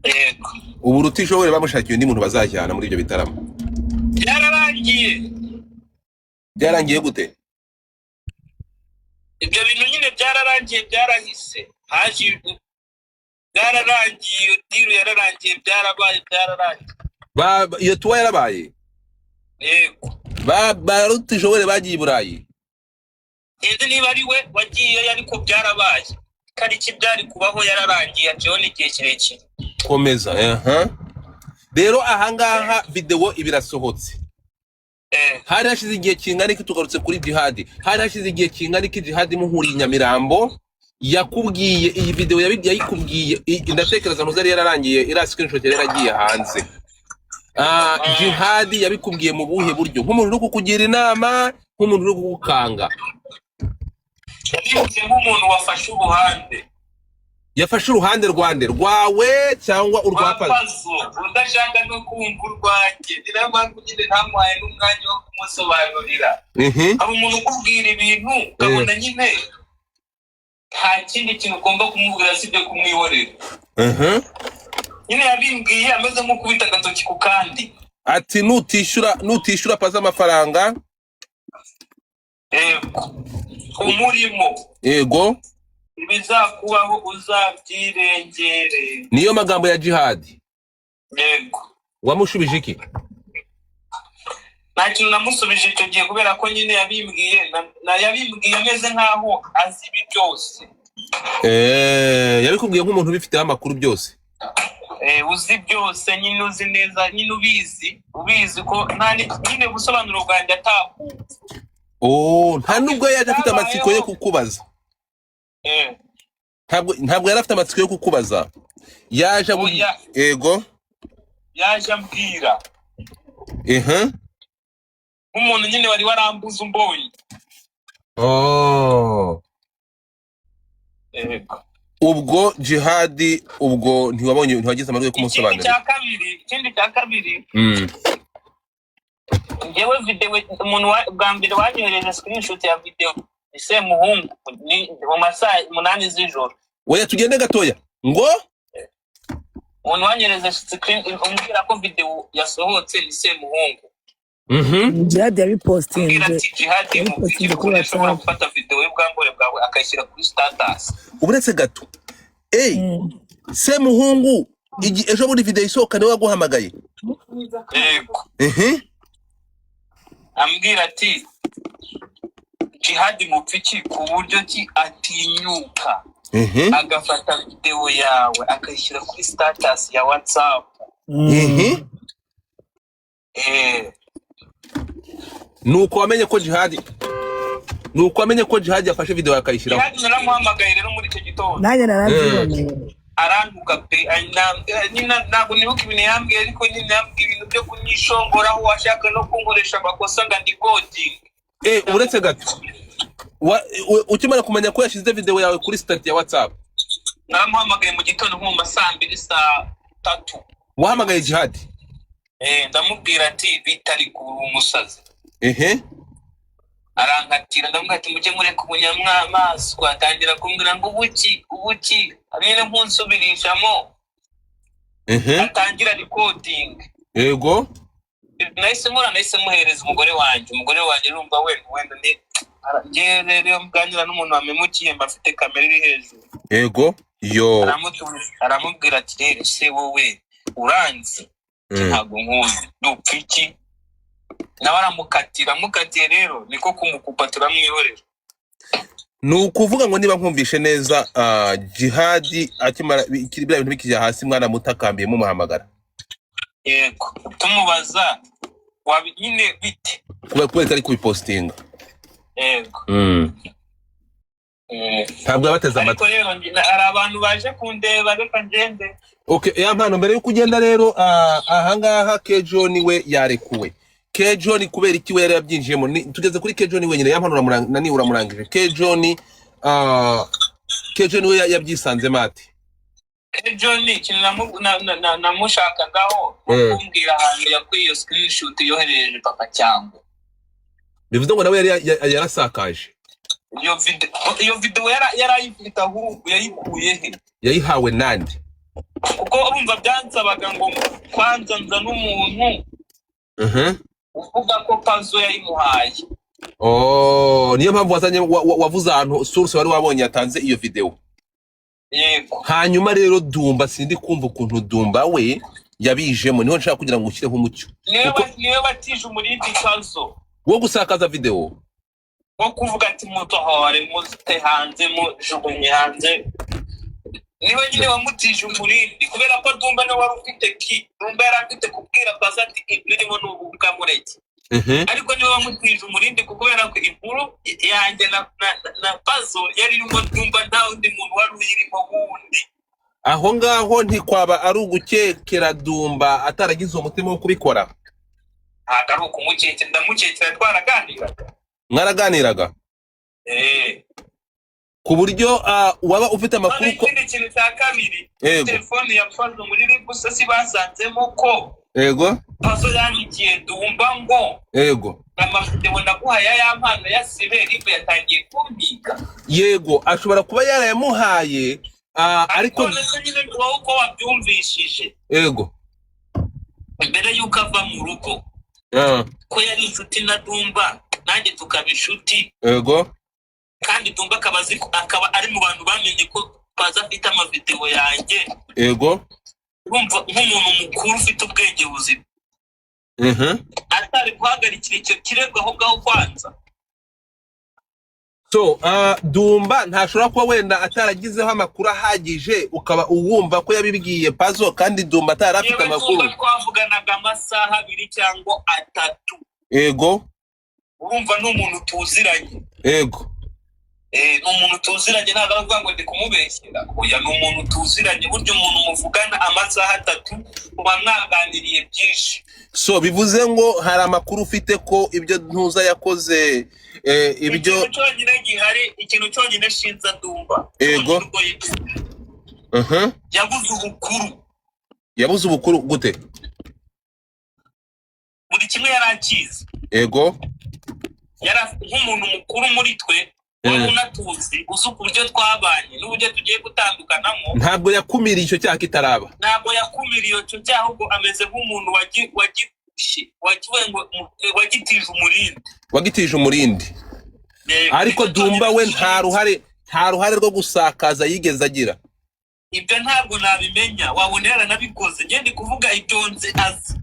yego ubu rutishoboye bamushakiye undi muntu bazajyana muri ibyo bitaramo. Byarangiye gute? Ibyo bintu nyine byararangiye, byarahise, haje byararangiye, diru yararangiye, byararangiye. Iyo tuwa yarabaye? Yego. Rutishoboye bagiye i Burayi? Ese niba ari we wagiye ariko byarabaye. Kariki byari kubaho yararangiye, ajeho n'igihe kirekire. Komeza. Rero ahangaha video ibirasohotse. Hari hashize igihe kingana iki tugarutse kuri Jihad? Hari hashize igihe kingana iki Jihad muhuriye Nyamirambo yakubwiye iyi video yayikubwiye? Ndatekereza ntuzari yararangiye, ira screenshot yaragiye hanze. Jihad yabikubwiye mu buhe buryo? Nk'umuntu uri kukugira inama, nk'umuntu uri kugukanga? Yabikubwiye nk'umuntu wafashe uruhande. Yafashe uruhande rwawe cyangwa urwapazo? Udashaka no kumva urwanjye, niyo mpamvu nyine ntamuhaye n'umwanya wo kumusobanurira. Aba umuntu ukubwira ibintu ukabona nyine nta kindi kintu ugomba kumubwira sibyo kumwihorera. Nyine yabimbwiye ameze nk'ukubita agatoki ku kandi. Ati nutishyura paza amafaranga umurimo. Yego. Ibizakubaho uzabyirengere. Niyo magambo ya Jihad. Yego. Wamushubije iki? Nta kintu namusubije icyo gihe kubera ko nyine yabimbwiye ameze nkaho azi ibi byose. Yabikubwiye nk'umuntu ubifiteho amakuru byose. Uzi byose, nyine uzi neza, nyine ubizi ko nyine gusobanura bwanjye atakumva. Nta nubwo yaje afite amatsiko yo kukubaza. Ntabwo yari afite amatsiko yo kukubaza. Yaje yego. Yaje ambwira. Umuntu nyine wari warambuza umbonye. Ubwo Jihad ntiwagize amahirwe yo kumusobanurira. Ikindi cya kabiri. Njyewe video umuntu bwa mbere wanyohereje screenshot ya video ise muhungu ni mu masaha 8 z'ijoro. Oya tugende gatoya ngo umuntu wanyohereje screen umbwira ko video yasohotse ise muhungu. Jihad yabipostinze. Jihad yabipostinze kuri WhatsApp, gufata video y'ubwambure bwawe akayishyira kuri status. Uburetse gato. Se muhungu ejo muri video isohoka ni waguhamagaye? Yego. Ambwira ati Jihad mupfiki ku buryo ki atinyuka agafata video yawe akayishyira kuri status ya WhatsApp. Nuko wamenye ko Jihad yafashe video akayishyiraho? Jihad naramuhamagaye rero muri icyo gitondo. Nanjye narazibonye. Aranduka pe ntabwo nibuka ibintu yambwiye, ariko nyine yambwiye ibintu byo kunyishongoraho, washaka no kunkoresha amakosa nga ndi coding. Uretse gato ukimara kumenya ko yashyize video yawe kuri status ya WhatsApp, naramuhamagaye mu gitondo nko mu masaa 2 saa 3. wahamagaye Jihad? Ndamubwira ati bitari ku umusazi. Arankatira ndamubwira ati mujye mureka ubunyamaso, atangira kumbwira ngo ubuki amene nkunsubirishamo. Atangira recording. Yego. Nahise muhereza umugore wanjye urumva wenda ni rero mganira n'umuntu wamemukiye mbafite kamera iri hejuru. Yego. Aramubwira ati rero se wowe uranzi ntabwo nkuzi dupfiki. Nawe aramukatiye rero niko kumukupa turamwihorera. Nukuvuga ngo niba nkumvishe neza Jihad akimara ikiri bya bintu bikijya hasi mwana mutakambiye mu muhamagara? Yego. Tumubaza wabine bite kubera ari kubipostinga. Yego. Ntabwo abateza amatwi. Ariko rero ari abantu baje kundeba reka ngende. Ya mpano mbere yo kugenda rero ahangaha Kejon we yarekuwe. Kejon kubera iki we yari yabyinjiyemo? Tugeze kuri Kejon wenyine, ya mpano uramurangije. Kejon we yabyisanze mate. Kejon ikintu namushakagaho kumbwira ahantu yakwiye iyo screenshot yohereje papa cyangwa. Bivuze ngo nawe yari yarasakaje. Iyo video yarayifite ahubwo yayikuye he? Yayihawe nande? kuko urumva byansabaga ngo kwanza nza n'umuntu uvuga ko Pazo yayimuhaye. Niyo mpamvu wazanye wavuze ahantu source wari wabonye yatanze iyo video. Yego. Hanyuma rero Dumba sindi kumva ukuntu Dumba we yabijemo, niho nshaka kugira ngo ushyireho umucyo. Niyo batije umurindi Pazo wo gusakaza video, wo kuvuga ati mutohore muzite hanze mujugunye hanze. Niwe nyine wamutije umurindi kubera ko Dumba no wari ufite Dumba yarafite kubwira Pazo ati ibirimo n'ububwa mureke. Ariko niwe wamutije umurindi kubera ko inkuru yanjye na Pazo yari irimo Dumba nta undi muntu wari uyirimo wundi. Aho ngaho ntikwaba ari ugukekera Dumba ataragize umutima wo kubikora? Ntabwo ari ukumukekera, ndamukekera twaraganiraga. Mwaraganiraga? Ku buryo waba ufite amakuru ko ikindi kintu cya kabiri telefone ya Pazo muri Ribusa si basanzemo ko Pazo yanyigiye Dumba ngo amavideo naguhaye y'ampano ya Sibe Ribu yatangiye kumbika. Yego ashobora kuba yarayamuhaye ariko nyine wowe uko wabyumvishije mbere yuko ava mu rugo ko yari inshuti na Dumba nanjye tukaba inshuti kandi Dumba akaba ari mu bantu bamenye ko Pazo afite amavideo yanjye urumva nk'umuntu mukuru ufite ubwenge buzima atari guhagarikira icyo kirego aho ngaho kwanza. So Dumba ntashobora kuba wenda ataragizeho amakuru ahagije ukaba uwumva ko yabibwiye Pazo kandi Dumba atarafite amakuru. Twavuganaga amasaha 2 cyangwa 3. Urumva n'umuntu tuziranye. N'umuntu tuziranye ntabwo avuga ngo ndi kumubeshyira. Oya n'umuntu tuziranye buryo umuntu muvugana amasaha 3 kuba mwaganiriye byinshi. So bivuze ngo hari amakuru ufite ko ibyo ntuza yakoze ibyo cyonyine gihari, ikintu cyonyine shinza Dumba. Yabuze ubukuru gute? Buri kimwe yarakize. Yari nk'umuntu mukuru muri twe. Unatuzi usuka uburyo twabanye n'uburyo tugiye gutandukanamo. Ntabwo yakumiriye icyo cyaha kitaraba. Ntabwo yakumiriye icyo cyaha ahubwo ameze nk'umuntu wagitije umurindi. Ariko Dumba we nta ruhare rwo gusakaza yigeze agira. Ibyo ntabwo nabimenya, wabona yaranabikoze. Ngiye ndi kuvuga ibyo nzi azi.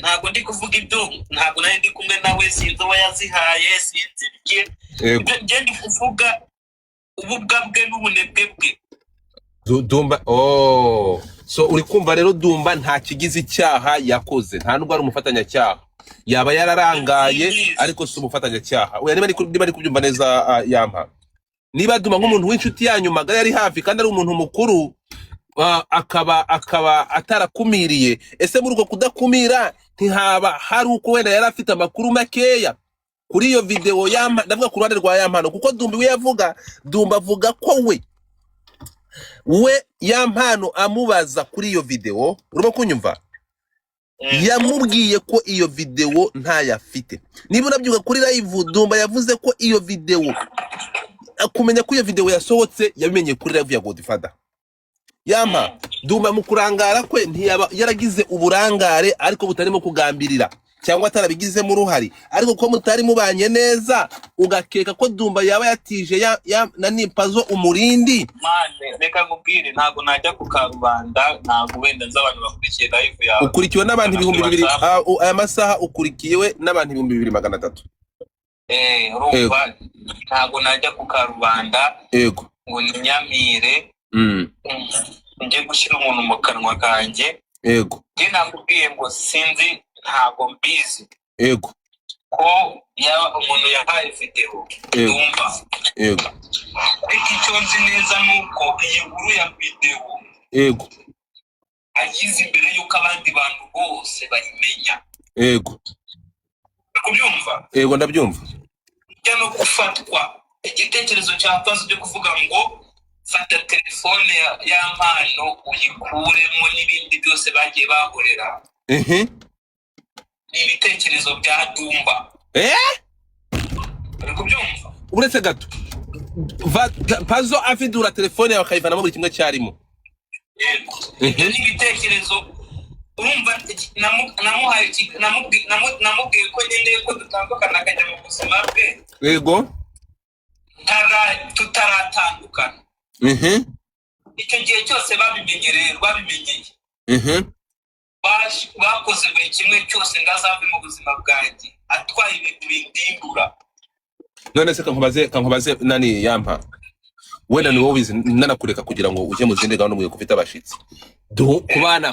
Ntabwo ndi kuvuga ibyo, ntabwo nari ndi kumwe nawe, sinzi uwo yazihaye, sinzi bike. Ngiye ndi kuvuga ububwa bwe n'ubunebwe bwe. Dumba so uri kumva rero Dumba nta kigize icyaha yakoze, nta nubwo ari umufatanyacyaha. Yaba yararangaye ariko si umufatanyacyaha. Oya niba ari kubyumva neza yampa. Niba Dumba nk'umuntu w'inshuti yanyu magara yari hafi kandi ari umuntu mukuru akaba atarakumiriye, ese muri uko kudakumira ntihaba hari uko wenda yari afite amakuru makeya kuri iyo video ndavuga ku ruhande rwa Yampano? Kuko Dumba we yavuga, Dumba avuga ko we Yampano amubaza kuri iyo video, urimo kunyumva, yamubwiye ko iyo video ntayafite. Niba unabyuka kuri live Dumba yavuze ko iyo video, kumenya ko iyo video yasohotse yabimenye kuri live ya Godfather. Yampa Dumba mu kurangara kwe ntiyaba yaragize uburangare ariko butarimo kugambirira cyangwa atarabigizemo uruhari, ariko ko mutari mubanye neza ugakeka ko Dumba yaba yatije na Pazo umurindi. Mane reka ngubwire, ntago najya ku Karubanda, ntago wenda nz'abantu bakurikiye live yawe. Ukurikiwe n'abantu 2000, aya masaha ukurikiwe n'abantu 2300. Urumva ntago najya ku Karubanda ngo Nyamire nje gushyira umuntu mu kanwa kanjye. Njye nakubwiye ngo sinzi, ntago mbizi ko yaba umuntu yahaye video Dumba. Ariko icyo nzi neza nuko iyi nkuru ya video agize imbere yuko abandi bantu bose bayimenya. Kubyumva? Ndabyumva. Njya no gufatwa igitekerezo cya Pazo byo kuvuga ngo fata telefone y'Yampano uyikuremo n'ibindi byose bagiye bahorera. Ni ibitekerezo bya Dumba. Uri kubyumva? Uretse gato Pazo afidura telefone yawe akayivanamo buri kimwe cyarimo. ibyo ni ibitekerezo urumva namubwiye ko ngendeye ko dutandukana akajya mu buzima bwe yego tutaratandukana icyo gihe cyose babimenyeye bakoze buri kimwe cyose ngazave mu buzima bwanjye atwaye ibintu bindimbura. None se kankubaze nani yampa wenda ni wowe nanakureka kugira ngo uje mu zindi gahunda mugiye kufita abashitsi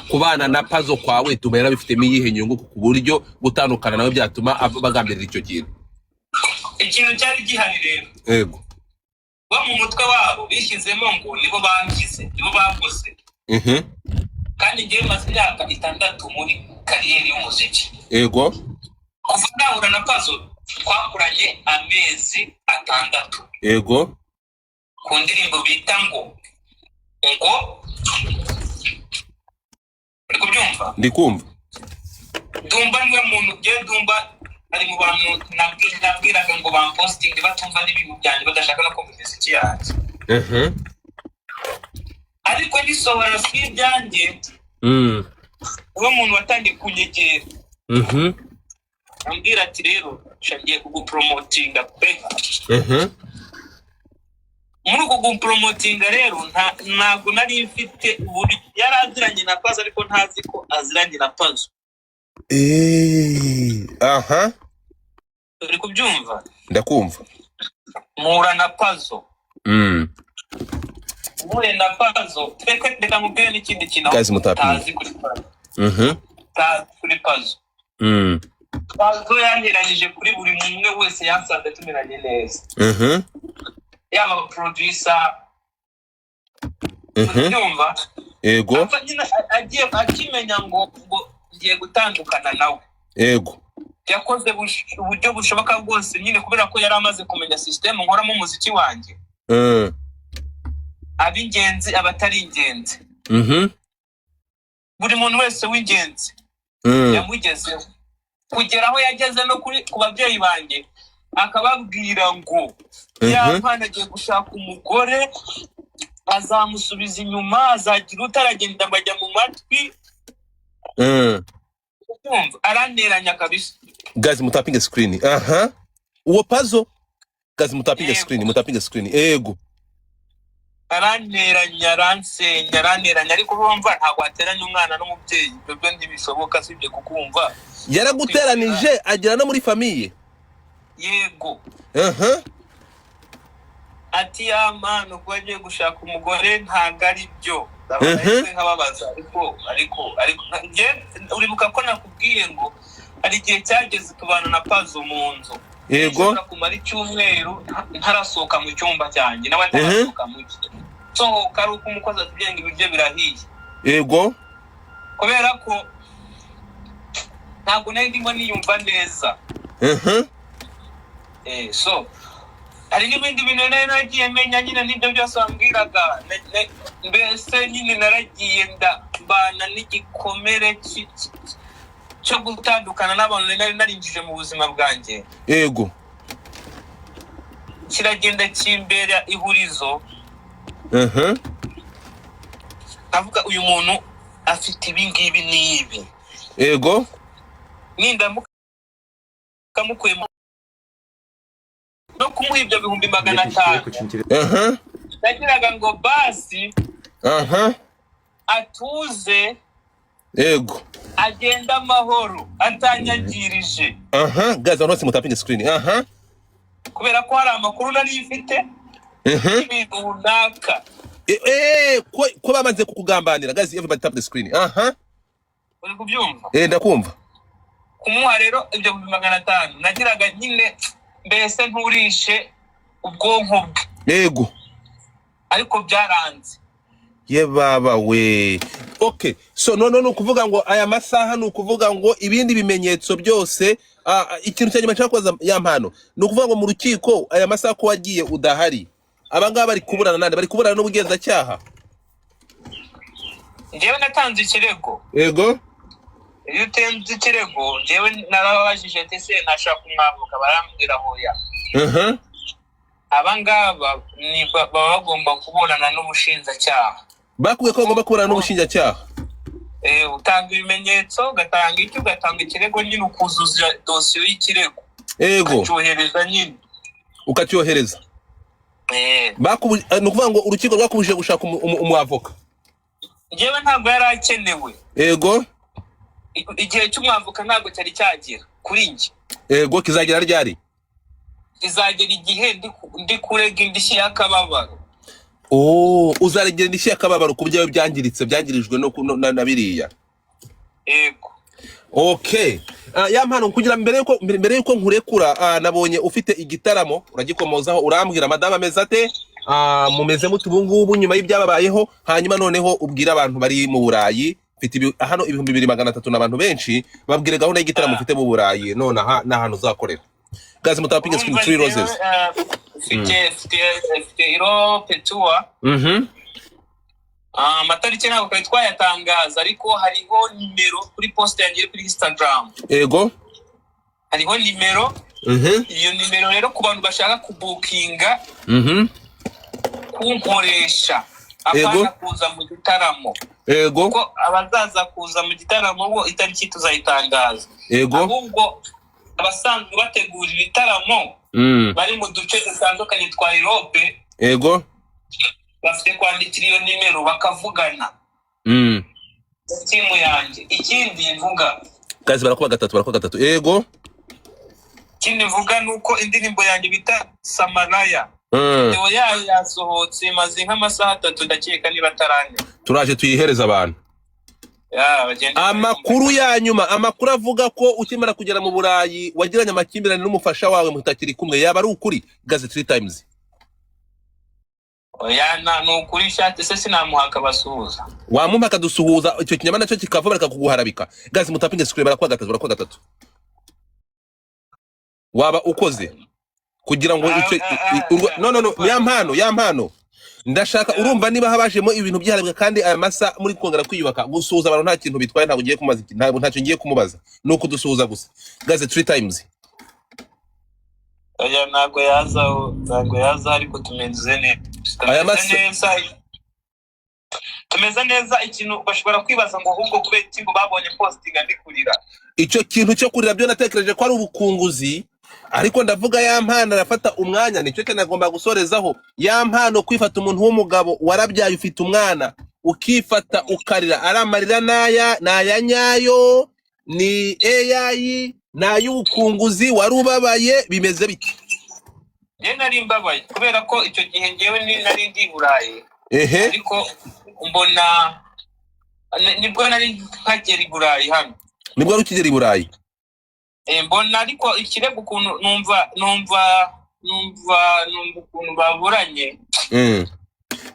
kubana na puzzle kwawe tumera bifitemo iyihe nyungu ku buryo gutandukana nawe byatuma bagambirira icyo kintu. Ikintu cyari gihari rero yego ba mu mutwe wabo bishyizemo ngo nibo bangize nibo bakoze kandi ngiye maze imyaka 6 muri kariyeri y'umuziki. Yego kuva nahura na puzzle twakuranye amezi 6. Yego ku ndirimbo bita ngo uri kubyumva? Ndikumva. Dumba niwe muntu Dumba ari mu bantu nabwiraga ngo bamposting batumva n'ibintu byanjye badashaka no kumva imiziki yanjye. Ariko nisohora si byanjye uwo muntu watangiye kunyegera ambwira ati rero shangiye kugupromotinga pe. Muri kugupromotinga rero ntago nari mfite uburyo yaraziranye na Puzzle ariko ntazi ko aziranye na Puzzle. Uri kubyumva? Ndakumva. Mura na Puzzle. Mure na Puzzle reka mubwire n'ikindi kintu tazi kuri Puzzle. Kuri Puzzle. Puzzle yaniranyije kuri buri umwe wese yansanze tumiranye neza. Yaba producer. Unyumva? Yego. Agiye akimenya ngo ngiye gutandukana nawe. Yego. Yakoze uburyo bushoboka bwose nyine kubera ko yari amaze kumenya system nkoramo umuziki wanjye. Abingenzi abatari ingenzi. Buri muntu wese w'ingenzi yamugezeho kugera aho yageze no ku babyeyi banjye akababwira ngo yampana agiye gushaka umugore azamusubiza inyuma azagira utaragenda bajya mu matwi. Araneranya kabisa. Guys mutapinga screen. Uwo Puzzle guys mutapinga screen. Yego. Araneranya aransenya ariko urumva ntabwo ateranya umwana n'umubyeyi byo ndibishoboka sibye kukumva. Yaraguteranije agira no muri famille. Yego. Ati amano ko agiye gushaka umugore ntago ari byo. Nkababaza ariko uribuka ko nakubwiye ngo ari gihe cyageze tubana na Puzzle mu nzu. Yego. Kumara icyumweru ntarasohoka mu cyumba cyanjye nawe atarasohoka mu cyumba. So karuko umukozi atubyenga ibiryo birahiye. Yego. Kubera ko ntabwo nari ndimo niyumva neza. So hari n'ibindi bintu nagiye menya nyine n'ibyo byose wambwiraga mbese nyine naragiye ndabana n'igikomere cyo gutandukana n'abantu nari narinjije mu buzima bwanjye. Yego. Kiragenda kimbera ihurizo. Avuga uyu muntu afite ibingibi n'ibi. Yego. Nindamuka kamukuye no kumuha ibyo 500. Nagiraga ngo basi atuze. Yego. Agenda amahoro atanyagirije. Guys onose mutapinga screen. Kubera ko hari amakuru nari ifite. Ibintu runaka. Ko bamaze kukugambanira guys everybody tap the screen. Uri kubyumva? Ndakumva. Kumuha rero ibyo 500 nagiraga nyine mbese nturishe ubwonko bwe. Yego. Ariko byaranze. Ye baba we. Okay, so no kuvuga ngo aya masaha no kuvuga ngo ibindi bimenyetso byose ikintu cyanyuma cyakoza yampano no kuvuga ngo mu rukiko aya masaha ko wagiye udahari abangaba bari kuburana nande bari kuburana n'ubugenza cyaha. Njewe natanze ikirego. Yego. Iyo utenze ikirego njewe narabajije tese ntashaka kumwavuka barambwira hoya. Abangaba ni baba bagomba kuburana n'ubushinjacyaha. Bakubwiye ko ngomba kuburana n'ubushinjacyaha. Utanga ibimenyetso, ugatanga icyo, ugatanga ikirego nyine ukuzuza dosiyo y'ikirego. Ego. Ucyohereza nyine. Ukacyohereza. Ni ukuvuga ngo urukiko rwakubujije gushaka umwavoka. Njyewe ntabwo yari akenewe. Ego. Igihe cy'umwavoka ntabwo cyari cyagera kuri njye. Ego, kizagera ryari? Kizagera igihe ndi kurega indishyi y'akababaro. Uzaregera indishyi y'akababaro ku byawe byangirijwe na biriya. Ego. Okay. Ya mpano kugira mbere yuko nkurekura nabonye ufite igitaramo uragikomozaho urambwira madama mezate mumeze mutubungubu nyuma y'ibyababayeho hanyuma noneho ubwira abantu bari mu Burayi mfite hano 2300 n'abantu benshi babwire gahunda y'igitaramo ufite mu Burayi none aha nahantu uzakorera. Guys mutapinga screen 3 roses. Fite Europe tour. Amatariki ntabwo twari twayatangaza ariko hariho nimero kuri post yanjye kuri Instagram. Ego. Hariho nimero. Iyo nimero rero ku bantu bashaka kubukinga. Kunkoresha. Apana kuza mu gitaramo. Ego. Kuko abazaza kuza mu gitaramo bo itariki tuzayitangaza. Ego. Ahubwo abasanzwe bategura ibitaramo bari mu duce dutandukanye twa Europe. Ego. Bafite kwandikira iyo nimero bakavugana. Timu yanjye ikindi mvuga kazi barakuba gatatu. Ego. Ikindi mvuga nuko indirimbo yanjye bita Samaraya. Video yayo yasohotse maze nk'amasaha 3 ndakeka niba taranye. Turaje tuyihereza abantu. Amakuru ya nyuma amakuru avuga ko ukimara kugera mu Burayi wagiranye amakimbirane n'umufasha wawe mutakiri kumwe yaba ari ukuri gaze 3 times. Nukuri shati se sinamuhaka basuhuza. Wamumpaka dusuhuza icyo kinyama nacyo kikava baraka kuguharabika. Gazi mutapinge screen barakwa gatatu. Waba ukoze kugira ngo icyo no ya mpano ndashaka urumva niba habajemo ibintu byaharabika kandi aya masa muri kongera kwiyubaka gusuhuza abantu nta kintu bitwaye ntabwo ugiye kumaza ntacyo ngiye kumubaza nuko dusuhuza gusa. Gaze 3 times. Ntabwo yaza ariko tumeze neza. Tumeze neza ikintu bashobora kwibaza ngo ahubwo kubera iki ngo babonye posting ndi kurira. Icyo kintu cyo kurira byo natekereje ko ari ubukunguzi ariko ndavuga ya mpano arafata umwanya nicyo cyane agomba gusorezaho ya mpano kwifata umuntu w'umugabo warabyaye ufite umwana ukifata ukarira aramarira naya nyayo ni AI nayubukunguzi warubabaye bimeze biti. Nari mbabaye kubera ko icyo gihe ngewe nari ndi Burayi. Ariko mbona nibwo nari nkagera i Burayi hano. Nibwo ukigera i Burayi. Mbona ariko ikirego ukuntu numva ukuntu baburanye.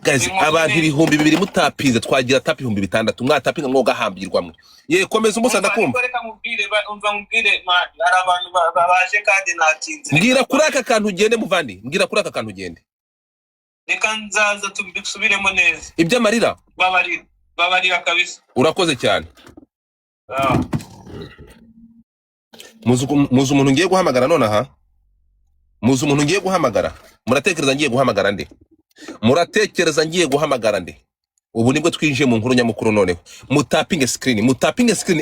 Guys abantu 2000 mutapize twagira tapi 6000 mwatapinga ngo gahambirwamwe. Ye komeza umusa ndakumva. Reka mubwire hari abantu babaje kandi natinze. Mbwira kuri aka kantu ugende muvandi. Reka nzaza tubisubiremo neza. Ibyo amarira babarira kabisa. Urakoze cyane. Muzu umuntu ngiye guhamagara none aha. Muratekereza ngiye guhamagara nde? Ubu nibwo twinjiye mu nkuru nyamukuru noneho. Mutapinge screen.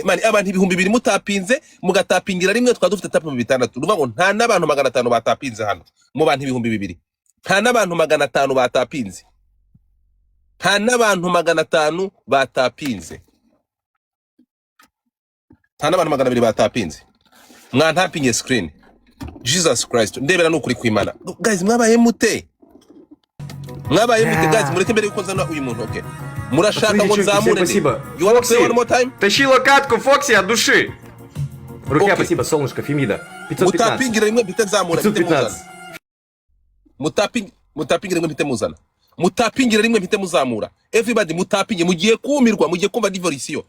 Man abantu 2000 mutapinze mugatapingira rimwe twadufite tapi 600. Ruvuga ngo nta nabantu 500 batapinze hano. Mu bantu 2000. Nta nabantu 500 batapinze. Nta nabantu 500 batapinze. Nta nabantu 200 batapinze. Mwantapinge screen. Jesus Christ. Ndebera nukuri kwimana. Guys mwabaye mute? Guys, mureke mbere yuko zana uyu muntu, okay. Murashaka ngo nzamure. You want to say one more time? Тащи локатку, Фокси, от души. Руке спасибо, солнышко, Фемида. 515. Mutapingira rimwe bite zamura, bite muzana. Mutapingira rimwe bite muzamura. Everybody mutapinge mugiye kumirwa, mugiye kumva divorce.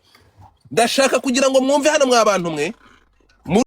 Ndashaka kugira ngo mwumve hano mwa bantu mwe.